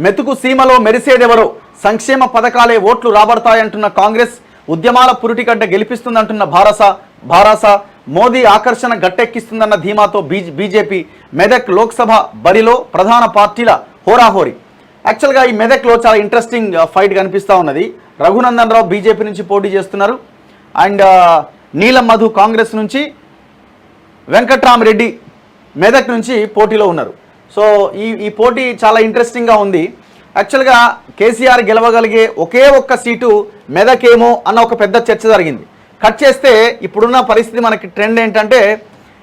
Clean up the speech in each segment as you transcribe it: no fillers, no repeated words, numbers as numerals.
మెతుకు సీమలో మెరిసేదెవరో సంక్షేమ పథకాలే ఓట్లు రాబడతాయంటున్న కాంగ్రెస్ ఉద్యమాల పురిటిగడ్డ గెలిపిస్తుందంటున్న భారాస మోదీ ఆకర్షణ గట్టెక్కిస్తుందన్న ధీమాతో బీజేపీ మెదక్ లోక్సభ బరిలో ప్రధాన పార్టీల హోరాహోరీ. యాక్చువల్గా ఈ మెదక్లో చాలా ఇంట్రెస్టింగ్ ఫైట్ కనిపిస్తూ ఉన్నది. రఘునందన్ రావు బీజేపీ నుంచి పోటీ చేస్తున్నారు అండ్ నీలం మధు కాంగ్రెస్ నుంచి, వెంకట్రామరెడ్డి మెదక్ నుంచి పోటీలో ఉన్నారు. సో ఈ పోటీ చాలా ఇంట్రెస్టింగ్గా ఉంది. యాక్చువల్గా కేసీఆర్ గెలవగలిగే ఒకే ఒక్క సీటు మెదకేమో అన్న ఒక పెద్ద చర్చ జరిగింది. కట్ చేస్తే ఇప్పుడున్న పరిస్థితి మనకి ట్రెండ్ ఏంటంటే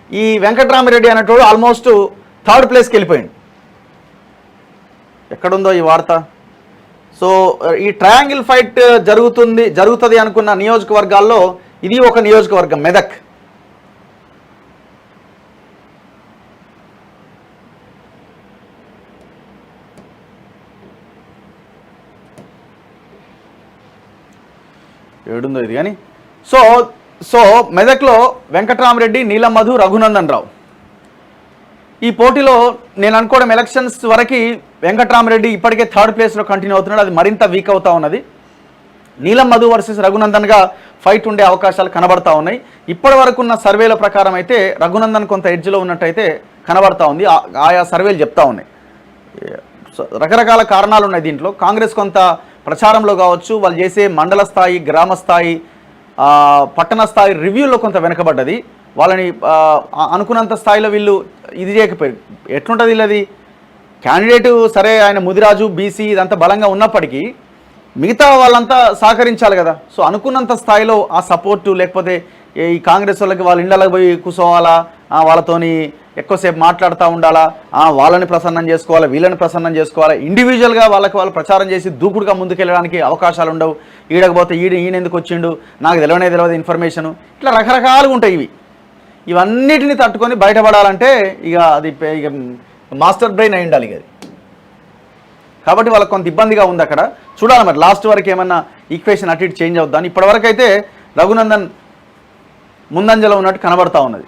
ఈ వెంకట్రామరెడ్డి అనేటోడు ఆల్మోస్ట్ థర్డ్ ప్లేస్కి వెళ్ళిపోయింది. ఎక్కడుందో ఈ వార్త. సో ఈ ట్రయాంగిల్ ఫైట్ జరుగుతుంది అనుకున్న నియోజకవర్గాల్లో ఇది ఒక నియోజకవర్గం మెదక్. ఏడుందో ఇది కానీ. సో మెదక్లో వెంకట్రామరెడ్డి, నీలం మధు, రఘునందన్ రావు ఈ పోటీలో నేను అనుకోవడం ఎలక్షన్స్ వరకు వెంకట్రామరెడ్డి ఇప్పటికే థర్డ్ ప్లేస్లో కంటిన్యూ అవుతున్నాడు. అది మరింత వీక్ అవుతూ ఉన్నది. నీలం మధు వర్సెస్ రఘునందన్గా ఫైట్ ఉండే అవకాశాలు కనబడతా ఉన్నాయి. ఇప్పటి వరకు ఉన్న సర్వేల ప్రకారం అయితే రఘునందన్ కొంత ఎడ్జ్లో ఉన్నట్టయితే కనబడతా ఉంది. ఆయా సర్వేలు చెప్తా ఉన్నాయి. రకరకాల కారణాలు ఉన్నాయి దీంట్లో. కాంగ్రెస్ కొంత ప్రచారంలో కావచ్చు, వాళ్ళు చేసే మండల స్థాయి, గ్రామ స్థాయి, పట్టణ స్థాయి రివ్యూలో కొంత వెనకబడ్డది. వాళ్ళని అనుకున్నంత స్థాయిలో వీళ్ళు ఇది చేయకపోయారు. ఎట్లుంటుంది వీళ్ళది క్యాండిడేటు సరే, ఆయన ముదిరాజు, బీసీ ఇదంతా బలంగా ఉన్నప్పటికీ మిగతా వాళ్ళంతా సహకరించాలి కదా. సో అనుకున్నంత స్థాయిలో ఆ సపోర్టు లేకపోతే ఈ కాంగ్రెస్ వాళ్ళకి వాళ్ళ ఇళ్ళకి పోయి కూర్చోవాలా, వాళ్ళతోని ఎక్కువసేపు మాట్లాడుతూ ఉండాలా, వాళ్ళని ప్రసన్నం చేసుకోవాలి, వీళ్ళని ప్రసన్నం చేసుకోవాలి, ఇండివిజువల్గా వాళ్ళు ప్రచారం చేసి దూకుడుగా ముందుకెళ్ళడానికి అవకాశాలు ఉండవు. ఈడకపోతే ఈయన ఎందుకు వచ్చిండు, నాకు తెలియదు ఇన్ఫర్మేషను, ఇట్లా రకరకాలుగా ఉంటాయి. ఇవన్నిటిని తట్టుకొని బయటపడాలంటే ఇక మాస్టర్ బ్రెయిన్ అయి ఉండాలి అది. కాబట్టి వాళ్ళకి కొంత ఇబ్బందిగా ఉంది అక్కడ. చూడాలి మరి లాస్ట్ వరకు ఏమన్నా ఈక్వేషన్ అటు ఇటు చేంజ్ అవుద్దాని. ఇప్పటివరకు అయితే రఘునందన్ ముందంజలో ఉన్నట్టు కనబడతా ఉన్నది.